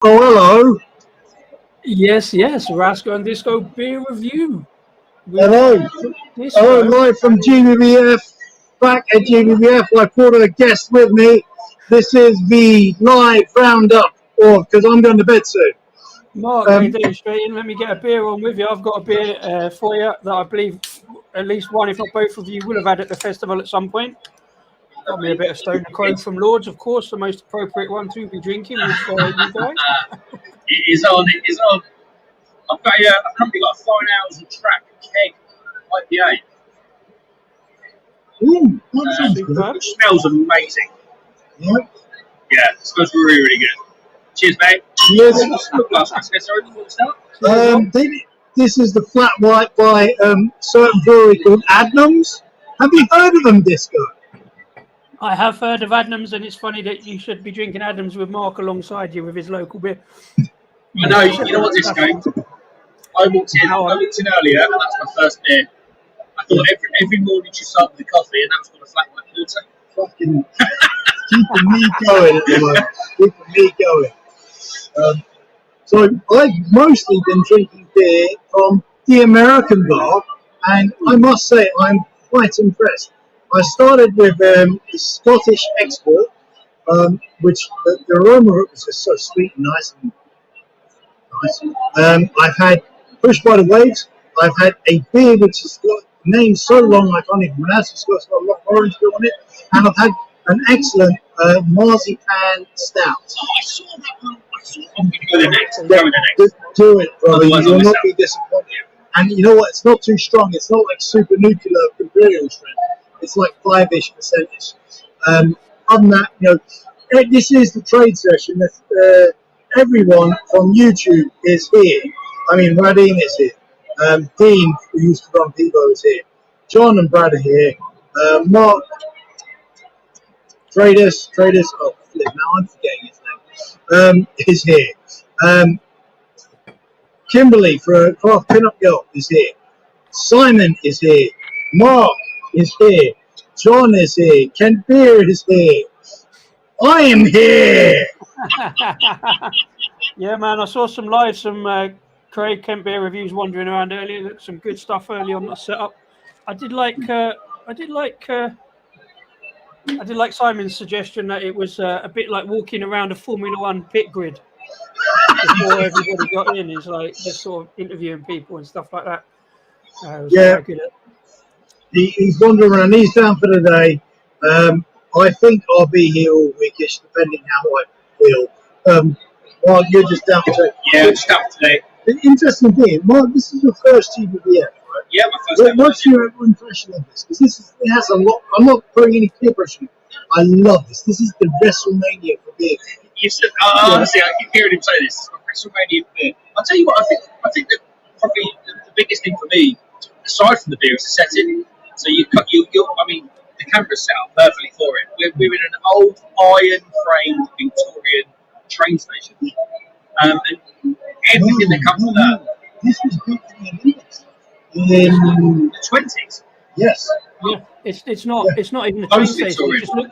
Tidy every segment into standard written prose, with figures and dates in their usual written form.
Oh, hello. Yes, Rasko and Disco beer review. Hello. Hello, live from Gbbf. Back at Gbbf. I brought a guest with me. This is the live roundup, because I'm going to bed soon. Mark, how you doing? Straight in. Let me get a beer on with you. I've got a beer for you that I believe at least one, if not both of you, will have had at the festival at some point. Got me a bit of Stone Crow from Lords, of course, the most appropriate one to be drinking with you guys. It is on. I've currently got a Fine Hours and Track keg IPA. Ooh, that sounds good. Which smells amazing. Yeah. Yeah, it smells really, really good. Cheers, mate. Cheers. This is the flat white by certain brewery called Adnams. Have you heard of them, Disco? I have heard of Adnams, and it's funny that you should be drinking Adnams with Mark alongside you with his local beer. I know. You know what, Disco? I walked in earlier, and that's my first beer. I thought every morning you start with a coffee, and that's got a flat white filter. Fucking keeping me going at the moment. Keeping me going. So I've mostly been drinking beer from the American bar, and I must say I'm quite impressed. I started with the Scottish export, which the aroma was just so sweet and nice. I've had Pushed by the Waves. I've had a beer which has got names so long I can't even pronounce it. It's got a lot of orange on it, and I've had an excellent marzipan stout. Oh, I saw that one. I'm going to go there next. Do it, brother. You will not be disappointed. And you know what? It's not too strong. It's not like super nuclear imperial strength. It's like 5-ish percentage. Other than that, this is the trade session. Everyone from YouTube is here. I mean, Radine is here. Dean, who used to run Pivo, is here. John and Brad are here. Marc, Traders. Oh, flip! Now I'm forgetting his name. Is here. Kimberly for Craft Pinup Girl is here. Simon is here. Mark is here. John is here. Ken Beer is here. I am here. Yeah, man. I saw some Craig Kent Beer reviews wandering around earlier. Looked some good stuff early on the setup. I did like Simon's suggestion that it was a bit like walking around a Formula One pit grid before everybody got in. It's like just sort of interviewing people and stuff like that. Yeah, he's wandering around. He's down for the day. I think I'll be here all weekish, depending how I feel. While you're just down for today. Yeah, I'm just down for today. The interesting thing, Mark, this is your first GBBF, right? Yeah, my first. What's your impression of this? Because it has a lot. I'm not putting any peer pressure. I love this. This is the WrestleMania for beer. You said, honestly, I keep hearing him say this. It's WrestleMania for beer. I'll tell you what. I think that probably the biggest thing for me, aside from the beer, is the setting. So I mean, the camera's set up perfectly for it. We're in an old iron-framed Victorian train station, and everything that comes with that. This was built in the 20s. Yes. Yeah, it's not even a train station.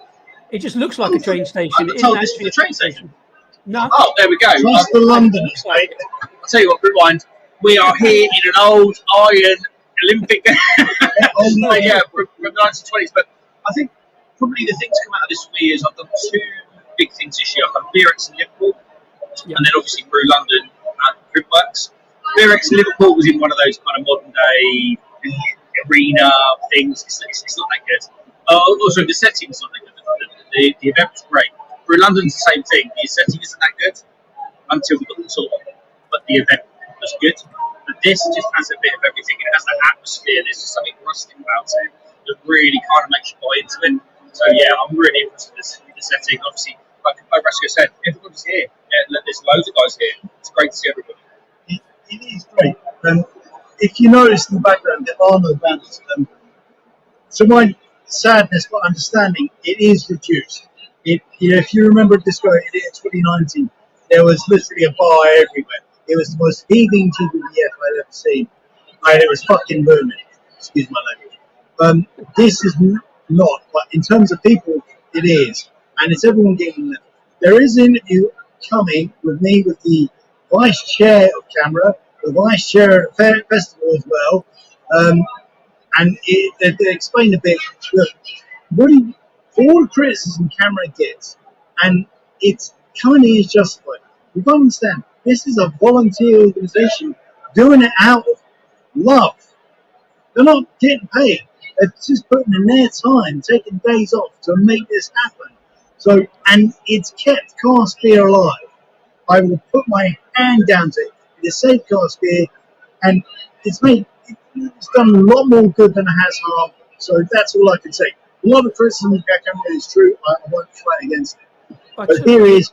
It just looks like a train station. I'm told this is a train station. No. Oh, there we go. Trust the Londoners, mate. I'll tell you what, rewind. We are here in an old iron Olympic. Yeah, from the 1920s. But I think probably the thing to come out of this for me is I've done two big things this year. I've done Beerex in Liverpool, and then obviously Brew London at Printworks. Beerex in Liverpool was in one of those kind of modern day arena things. It's not that good. Also, the setting's not that good. The event was great. Brew London's the same thing. The setting isn't that good until we got the tour, but the event was good. But this just has a bit of everything. It has that atmosphere. There's just something rustic about it that really kind of makes you buy into it. So yeah, I'm really interested in the setting. Obviously, like Rasko said, everybody's here. Yeah, there's loads of guys here. It's great to see everybody. It is great. If you notice in the background, there are no banners. To my sadness but understanding, it is reduced. If you remember this guy in 2019, there was literally a bar everywhere. It was the most heaving GBBF I'd ever seen. And it was fucking booming. Excuse my language. This is not, but in terms of people, it is. And it's everyone getting there. There is an interview coming with me with the vice chair of camera, the vice chair of the festival as well, and they explained a bit. Look, for all the criticism camera gets, and it's kind of is justified. You got to understand, this is a volunteer organisation doing it out of love. They're not getting paid. They're just putting in their time, taking days off to make this happen. So, and it's kept cask beer alive. I will put my hand down to it. It has saved cask beer, and it's done a lot more good than it has harm. So that's all I can say. A lot of criticism of camera is true. I won't fight against it. But here is.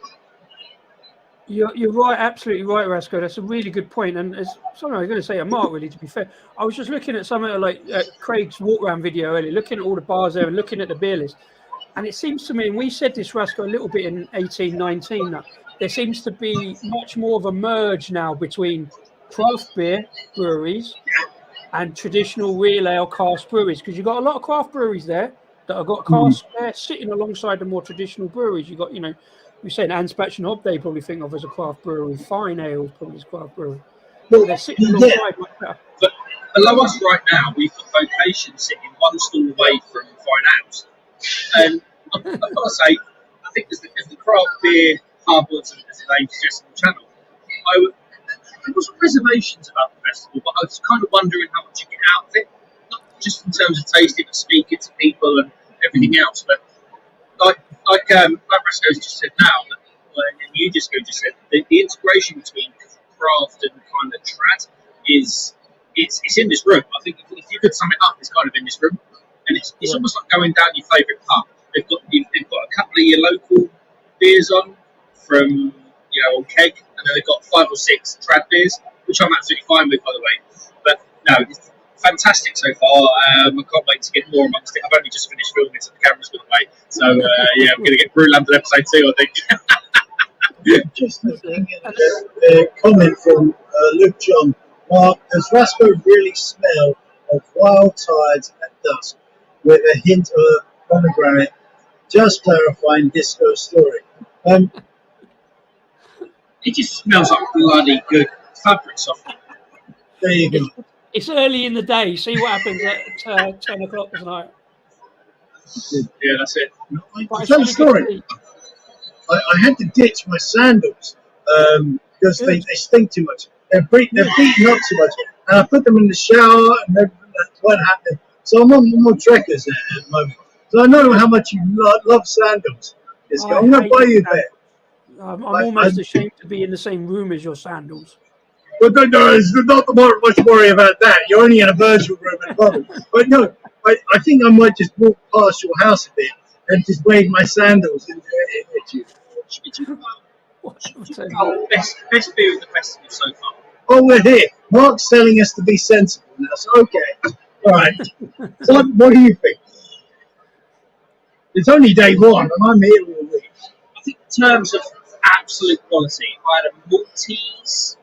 You're right, absolutely right, Rasko. That's a really good point. And it's something I was going to say to Mark, really, to be fair. I was just looking at something like Craig's walk-around video earlier, looking at all the bars there and looking at the beer list. And it seems to me, and we said this, Rasko, a little bit in 18-19, that there seems to be much more of a merge now between craft beer breweries and traditional real ale cask breweries. Because you've got a lot of craft breweries there that have got cask beer sitting alongside the more traditional breweries. You've got, we said Anspach and Hob, they probably think of as a craft brewery. Fine Ale probably is a craft brewery. But they're sitting alongside much better. But below us right now, we've got Vocation sitting one stall away from Fine Ales. And I've got to say, I think as the craft beer hub, as the name suggests on the channel, there was reservations about the festival, but I was kind of wondering how much you get out of it. Not just in terms of tasting and speaking to people and everything else, but like Rasko just said now, and you just said, the integration between craft and kind of trad it's in this room. I think if you could sum it up, it's kind of in this room, and it's almost like going down your favourite pub. They've got a couple of your local beers on from on keg, and then they've got 5 or 6 trad beers, which I'm absolutely fine with, by the way. But no, it's fantastic so far. I can't wait to get more amongst it. I've only just finished filming, so the camera's gone away. So I'm going to get through London episode 2, I think. Just looking at the comment from Luke John. Mark, does Rasko really smell of wild tides at dusk with a hint of pomegranate? Just clarifying Disco's story. It just smells like bloody good fabric softener. There you go. It's early in the day. See what happens at 10 o'clock tonight. Yeah, that's it. I'll tell you a story. I had to ditch my sandals because they stink too much. They're beaten up too much. And I put them in the shower and that's what happened. So I'm on more trekkers at the moment. So I know how much you love sandals. I'm going to buy you a pair. I'm almost ashamed to be in the same room as your sandals. Well, no, there's not much worry about that. You're only in a virtual room at the moment. But no, I think I might just walk past your house a bit and just wave my sandals at you. Best beer of the festival so far. Oh, we're here. Mark's telling us to be sensible now, so okay. All right. So what do you think? It's only day one, and I'm here all week. I think in terms of absolute quality, I had a Maltese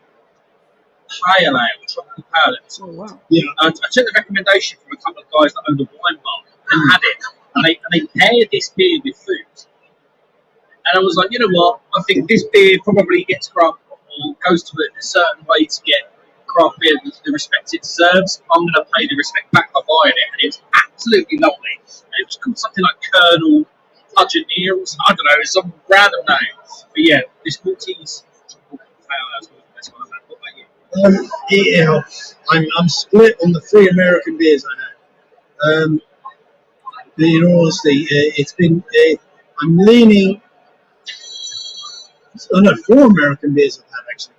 pale ale, tropical pale ale. Oh, wow. Yeah. I took the recommendation from a couple of guys that owned a wine bar and had it, and they paired this beer with food. And I was like, you know what? I think this beer probably gets craft or goes to it in a certain way to get craft beer the respect it deserves. I'm going to pay the respect back by buying it, and it was absolutely lovely. And it was called something like Colonel Pudgeoneer or something. I don't know, it's some random name. But yeah, this Maltese tropical pale ale is the best one I've had. What about you? I'm split on the 3 American beers I had. In all honesty, it's been. I'm leaning. Oh no, 4 American beers I've had actually.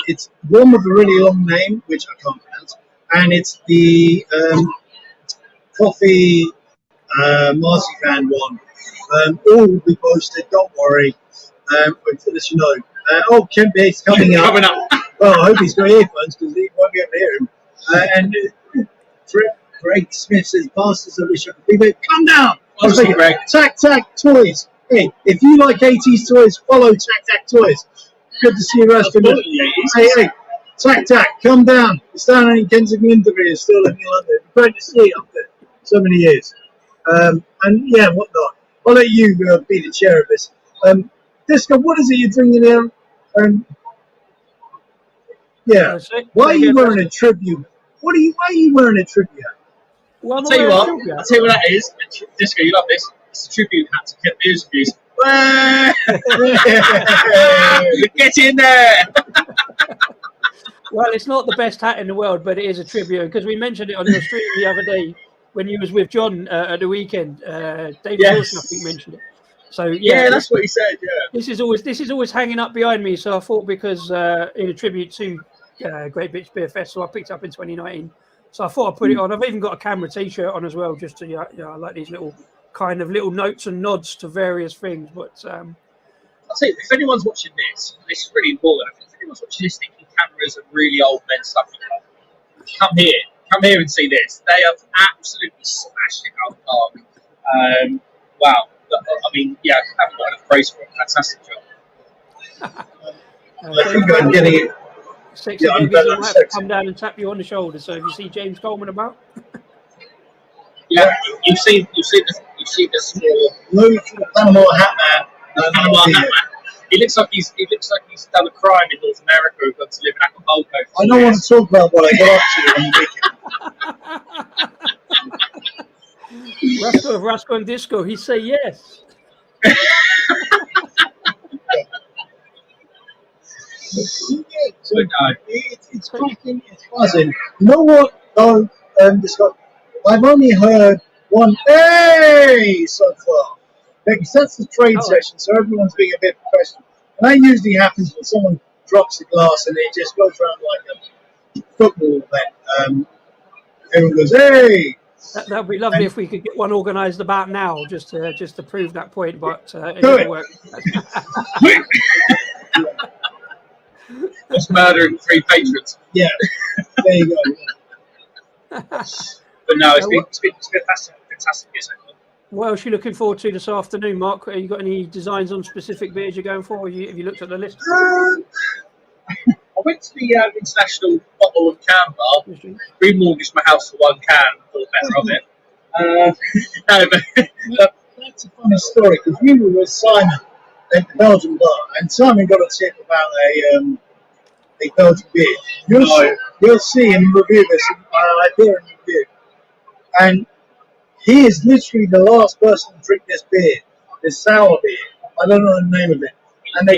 It's one with a really long name, which I can't pronounce, and it's the coffee marzipan one. All will be posted. Don't worry. But as you know, Kent Beer's coming up. Well, I hope he's got earphones because he won't be able to hear him. And Greg Smith says, "Bastards, I wish I could be there. Come down." Greg. Tac Tac Toys. Hey, if you like 80s toys, follow Tac Tac Toys. Good to see you, Rasko. Hey, Tac Tac, come down. It's down in Kensington, Interview, still living in London. Great to see you up there. So many years. And yeah, whatnot. I'll let you be the chair of this. Disco, what is it you're drinking here? Yeah. Why are you wearing a tribute? Why are you wearing a tribute? Well, I'll tell you what that is. Disco, you love this. It's a tribute hat to Kent Beers Reviews. Get in there! Well, it's not the best hat in the world, but it is a tribute because we mentioned it on your stream the other day when you was with John at the weekend. David Wilson, I think, mentioned it. So yeah, that's what he said. Yeah, this is always hanging up behind me. So I thought because in a tribute to Great British Beer Festival, I picked up in 2019. So I thought I'd put it on. I've even got a Canberra T-shirt on as well, just to I like these little notes and nods to various things. But I'll tell you, if anyone's watching this is really important. If anyone's watching this thinking Canberra's a really old men's stuff, come here and see this. They have absolutely smashed it out of the park. Wow. I mean, yeah, I haven't got enough praise for it. Fantastic job. I think I'm getting it. Sexy babies will have to come down and tap you on the shoulder. So if you see James Coleman about, yeah, you've seen the small Panama hat man. He looks like he's done a crime in North America and gone to live in Acapulco. I don't want to talk about what I got up to on the weekend. Rasko and Disco, he say yes. So it's cracking, it's buzzing. You know what? Though, I've only heard one hey so far because that's the trade session, so everyone's being a bit professional. And that usually happens when someone drops a glass and it just goes around like a football event. Everyone goes hey. That would be lovely if we could get one organised about now, just to prove that point. But it didn't work. Just murdering 3 patrons. Yeah, there you go. But no, it's been fantastic year so far. What else are you looking forward to this afternoon, Mark? Have you got any designs on specific beers you're going for? Have you looked at the list? I went to the International Bottle and Can Bar, remortgaged my house for 1 can for the better of it. That's a funny story because we were with Simon at the Belgian bar, and Simon got a tip about a Belgian beer. You'll see him review this. I hear him review, and he is literally the last person to drink this beer, this sour beer. I don't know the name of it. And they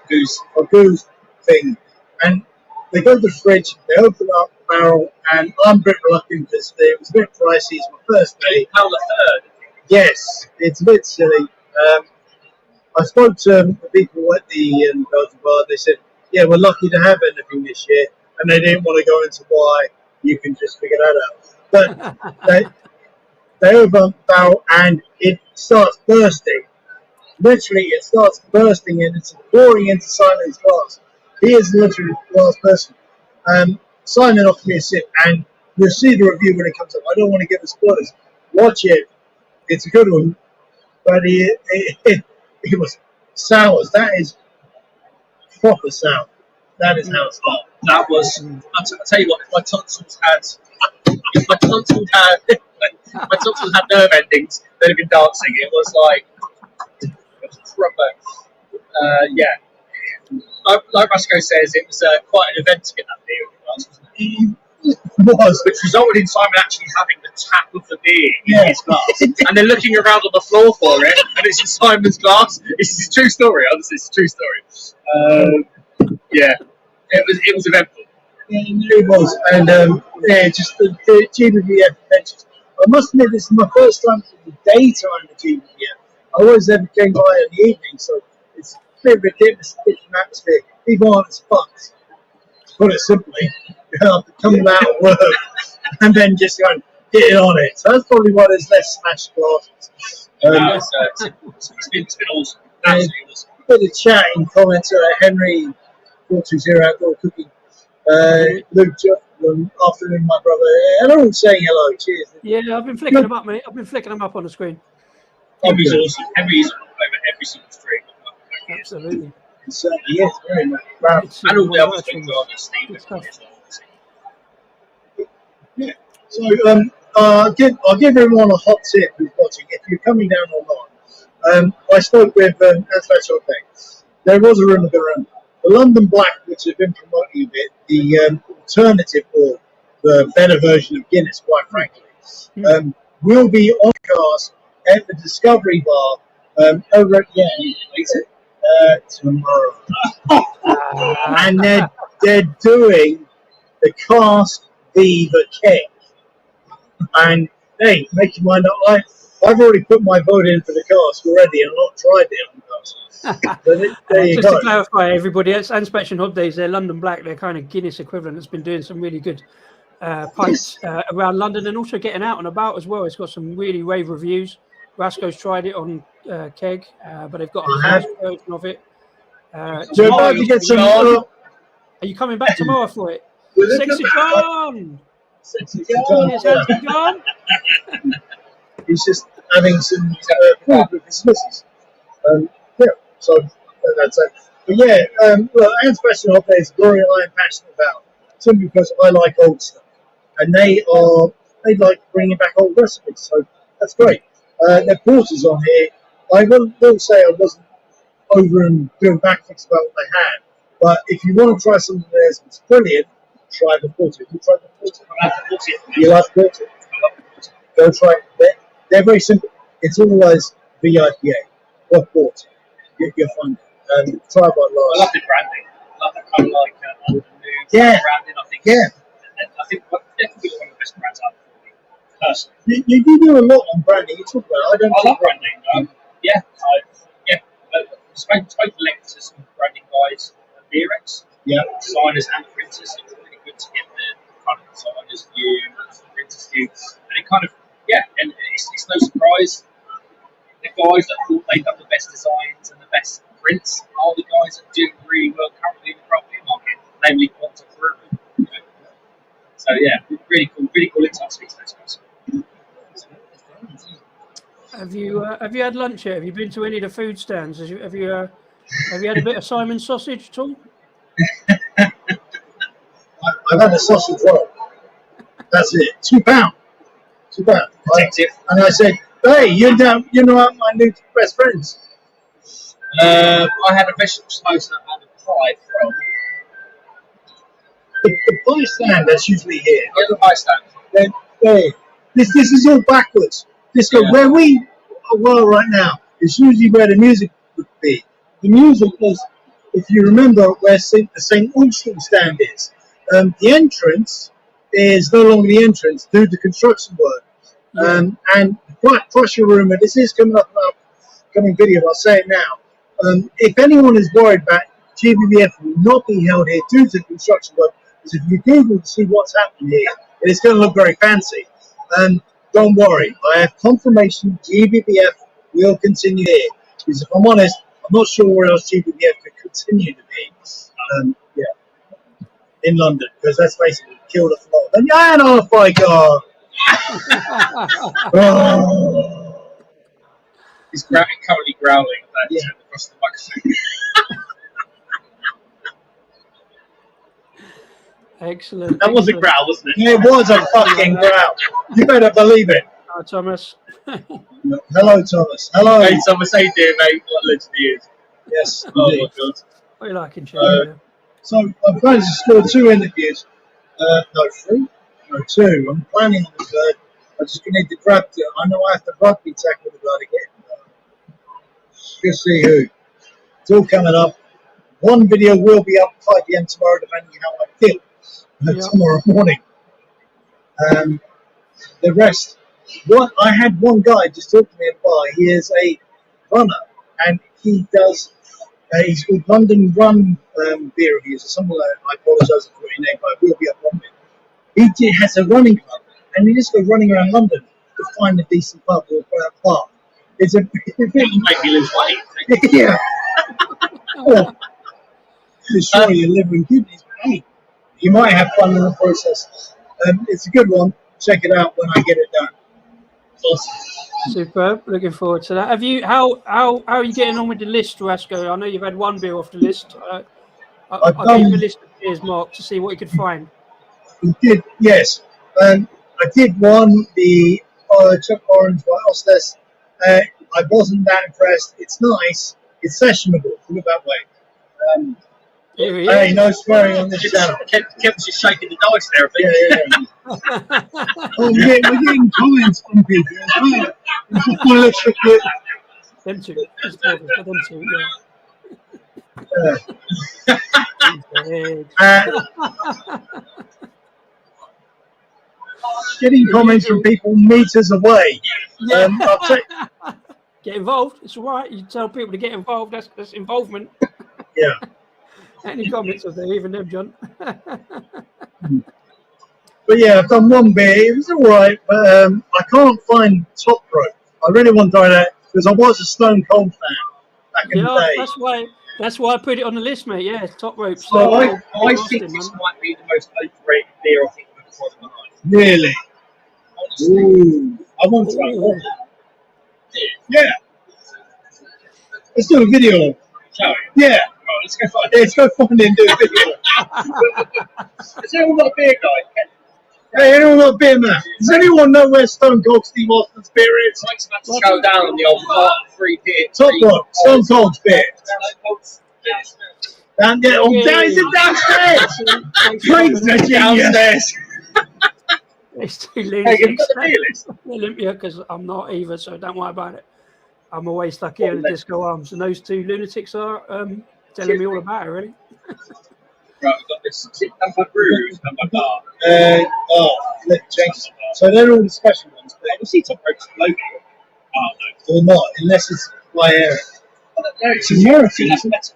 goose thing, and they go to the fridge, they open up the barrel, and I'm a bit reluctant because it was a bit pricey. It's my first day. How the third? Yes, it's a bit silly. I spoke to the people at the Belgian bar. They said, "Yeah, we're lucky to have anything this year," and they didn't want to go into why. You can just figure that out. But they open up the barrel, and it starts bursting. Literally, it starts bursting, and it's pouring into Simon's glass. He is literally the last person. Simon offered me a sip, and you'll see the review when it comes up. I don't want to give the spoilers. Watch it. It's a good one. But it was sours. That is proper sour. That is how it's hot. That was. I'll tell you what. If my tonsils had nerve endings, they'd have been dancing. It was like proper. Yeah. Like Rasko says, it was quite an event to get that beer in the glass, wasn't it? It was. Which resulted in Simon actually having the tap of the beer in his glass. And then looking around on the floor for it, and it's in Simon's glass. It's a true story, honestly, it's a true story. Yeah, it was eventful. It was. And just the Gbbf adventures. I must admit, this is my first time in the daytime at Gbbf. I always ever came by in the evening, so it's a bit of a different atmosphere. People aren't as fucked, to put it simply. After coming out of work and then just going, getting on it. So that's probably why there's less smashed glasses. It's been awesome. Absolutely awesome. A bit of chatting, comments, Henry, 420 Outdoor Cooking, Luke, afternoon, my brother, and all saying hello. Cheers. Yeah, I've been flicking them up, mate. I've been flicking them up on the screen. Henry's awesome. Henry's over every single stream. Absolutely. It certainly is, very much. Wow. And all the other things are just Yeah. So I'll give everyone a hot tip who's watching. If you're coming down online, I spoke with Special Effects. There was a rumour going around. The London Black, which has been promoting a bit, the alternative or the better version of Guinness, quite frankly, will be on cast at the Discovery Bar over at tomorrow. And they're doing the cask v the keg. And hey, make your mind up. I've already put my vote in for the cask already and not tried it on the cask. There you Just go. to clarify, everybody, it's Inspection Hot Days. They're London Black. They're kind of Guinness equivalent. It's been doing some really good pints around London and also getting out and about as well. It's got some really rave reviews. Rasko's tried it on keg, but they've got a cask version of it. You're about to get some. Are you coming back tomorrow for it? Sexy John! Sexy John. Yes, Sexy John. He's just having some food with his missus. Yeah, so that's it. But yeah, look, Anne's Special Hot Days is very I am passionate about, simply because I like old stuff, and they like bringing back old recipes. So that's great. Their porters on here. I will say I wasn't over and doing backflips about what they had, but if you want to try something that's brilliant, try the porter. Have you tried the porter? You like the porter? Go try it. They're very simple. It's always VIPA or porter. You'll find it. Try it by I love the branding. I love that kind of like old and new branding. I think. Yeah. I think definitely one of the best brands out there. Personally. You do a lot on branding. You talk about it. I love branding. Spoke length to some branding guys at Beerex. Yeah. Designers and printers. It's really good to get the kind of designers' view, the printers' view, and it kind of and it's no surprise. The guys that thought they'd done the best designs and the best prints are the guys that do really well currently in the craft beer market, namely Quanta Brewery. So yeah, really cool insight to those guys. Have you had lunch yet? Have you been to any of the food stands? Have you had a bit of Simon sausage at all? I've had a sausage roll. That's it. £2. Detective. And I said, hey, you know my new best friends. I had a vegetable samosa and a pie from the pie stand that's usually here. the pie stand. This is all backwards. Where we are right now is usually where the music would be. The music is, if you remember, where the St. Augustine stand is. The entrance is no longer the entrance due to construction work. And the crusher room, and this is coming up in our coming video, I'll say it now. If anyone is worried about Gbbf will not be held here due to construction work, because if you Google to see what's happening here, it's going to look very fancy. Don't worry, I have confirmation Gbbf will continue here. Because if I'm honest, I'm not sure where else Gbbf could continue to be. In London, because that's basically killed a floor. And off I go. He's currently growling across the microphone. Excellent. That was a growl, wasn't it? It was a fucking growl. You better believe it. Hi, Thomas. Hello, Thomas. Hello. Hey, Thomas, how you doing, mate? What a legend he is. Yes. Oh, my God. What are you like in Chile? So I'm going to score 2 interviews. No, 3. No, 2. I'm planning on the 3rd. I just need to grab it. I know I have to rugby tackle the guy again. Just see who. It's all coming up. One video will be up at 5 PM tomorrow, depending on how I feel tomorrow morning. The rest. I had one guy just talk to me at the bar. He is a runner, and he does. He's called London Run Beer Reviews or something like that. I apologise for your name, but it will be up on it. He has a running club, and he just goes running around London to find a decent pub or a park. It's a Make me lose weight. yeah. Destroy your liver and kidneys, but hey, you might have fun in the process. It's a good one. Check it out when I get it done. Awesome. Superb. Looking forward to that. Have you? How are you getting on with the list, Rasko? I know you've had one beer off the list. I'll give you a list of beers, Mark, to see what you could find. We did, yes. I did one, the Chuck Orange by Ostes. I I wasn't that impressed. It's nice. It's sessionable. Put it that way. Hey, no swearing on this channel. Kevin's just shaking the dice there, I think. Yeah. Oh, we're getting comments from people as well. It's just one looks at it. Them two. It's them two, Getting comments from people meters away. Get involved. It's all right. You tell people to get involved. That's involvement. Yeah. Any comments of there, even them, John? But yeah, I've done one bit. It was all right, but I can't find top rope. I really want to try that because I was a Stone Cold fan back in the day. That's why I put it on the list, mate. Yeah, top rope. So I think this might be the most overrated beer I think I've ever tried in my life. Really? Honestly. Ooh. I want to try one. Yeah. Let's do a video. Shall we? Yeah. Right, let's go find it. Let's go find it and do a video. Has anyone got a beer guide? Hey, anyone got a beer, man? Does anyone know where Stone Cold Steve Austin's beer is? Mike's about to go down on the old free beer. Top rope. Stone Cold's beer. Down there. Oh, down, is it downstairs? Craig's the downstairs. It's too Hey, you've lunatics. got the beer list? Olympia, because I'm not either, so don't worry about it. I'm always stuck here in the disco arms, and those two lunatics are telling me all about it, really. Right, we've got this. Number brews, number bar. Let's change. So they're all the special ones. I can see top rope's logo. Oh, no. Or not, unless it's by area. It's American, isn't it?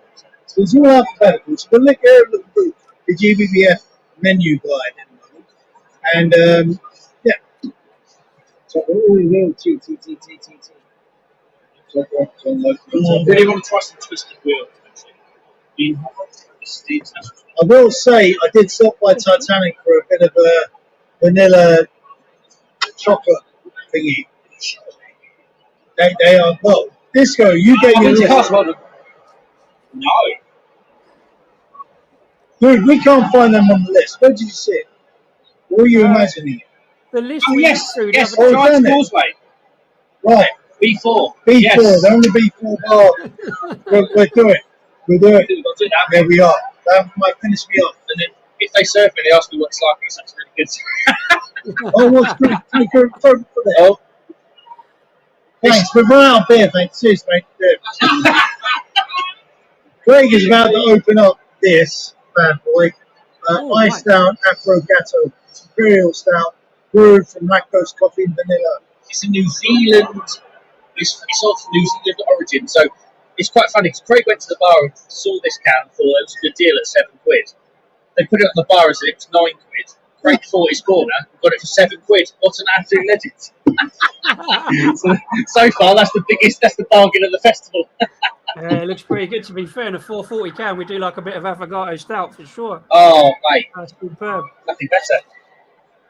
So it's all alphabetical. So we'll look at the Gbbf menu guide in a moment. And yeah. So we're all real T. I really want to try some twisted wheels. I will say I did stop by Titanic for a bit of a vanilla chocolate thingy. They are, well, Disco, you get your list. No. Dude, we can't find them on the list. Where did you see it? What were you imagining? The list Oh, we yes, went through yes, the other Oh, Giant's damn it. Causeway. Right, B4. B4, Yes. they're on the B4 bar. We'll do it. We'll do it. We'll do that. There we are. That might finish me off. And then if they serve me, they ask me what it's like, and it's actually really good. Oh, what's pretty good for that? Oh, Thanks, we've run out of beer, thanks. Cheers, mate. Craig is about to open up this bad boy. Ice Stout, Afro-Gatto, Imperial Stout, brewed from lactose, coffee, and vanilla. it's a New Zealand. It's of New Zealand origin, so it's quite funny because Craig went to the bar and saw this can and thought it was a good deal at £7. They put it on the bar and said it was £9. Craig fought his corner and got it for £7. What an absolute legend! so far, that's the bargain of the festival. it looks pretty good, to be fair. In a 440 can, we do like a bit of Affogato Stout for sure. Oh, mate, That's superb. nothing better.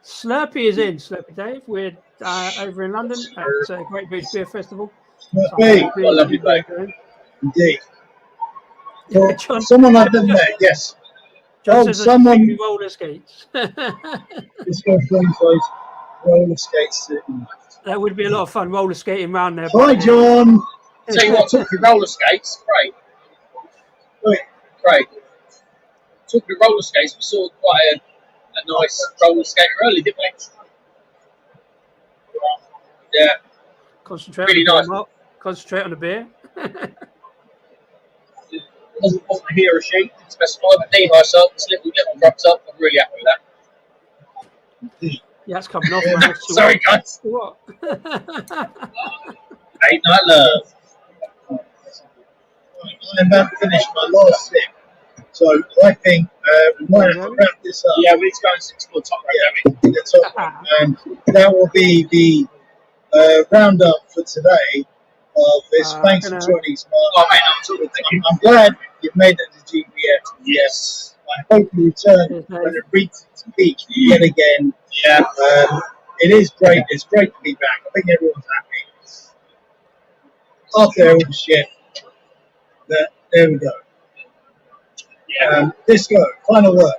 Slurpee is in, Slurpee Dave. We're over in London at Great British Beer Festival. Hey, What a lovely bloke. indeed. Yeah, Well, John- someone I've been there, yes. John says someone- there's roller skates. Let's go from those roller skates. That would be a lot of fun, roller skating around there. Hi, John. Tell you what, talking roller skates, Craig. Talking roller skates, we saw quite a nice roller skater early, didn't we? Yeah. Concentrate Really on the nice. beer, Mark. Concentrate on the beer. Wasn't a he or a she, didn't specify, but knee high socks, little rubbed up. I'm really happy with that. Yeah, it's coming off, man. Sorry, guys. What? Late night love. I'm about to finish my last sip. So I think we might have to wrap this up. Yeah, we need to go and explore top right, don't we? The top one. And that will be the roundup for today of this Thanks for joining us, Mark. Oh, mate, no, thank you. I'm glad you've made it to GBF. Yes. I hope you return when it reaches its peak yet again. Yeah. It is great. It's great to be back. I think everyone's happy. After all the shit. There we go. Yeah. Disco, final word.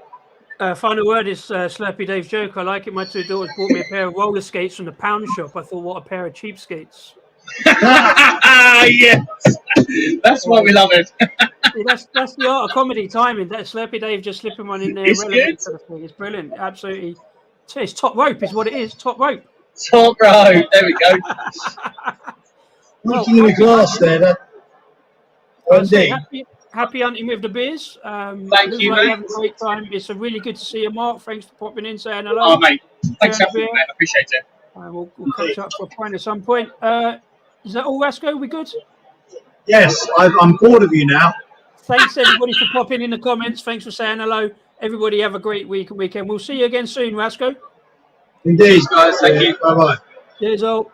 Final word is Slurpee Dave's joke. I like it. My two daughters bought me a pair of roller skates from the pound shop. I thought, what a pair of cheapskates. Yes, that's why we love it. That's the art of comedy timing. That Slurpy Dave just slipping one in there. It's relevant good. to the thing. It's brilliant. Absolutely. It's top rope is what it is. Top rope. Top rope. There we go. Looking in the glass there. Happy hunting with the beers. Thank you, mate. Having a great time. It's really good to see you, Mark. Thanks for popping in, saying hello. Oh, mate. Thanks for having me, mate. I appreciate it. We'll catch up for a pint at some point. Is that all, Rasko? We good? Yes, I'm bored of you now. Thanks, everybody, for popping in the comments. Thanks for saying hello. Everybody have a great week and weekend. We'll see you again soon, Rasko. Indeed, guys. Thank you. Bye-bye. Cheers, all.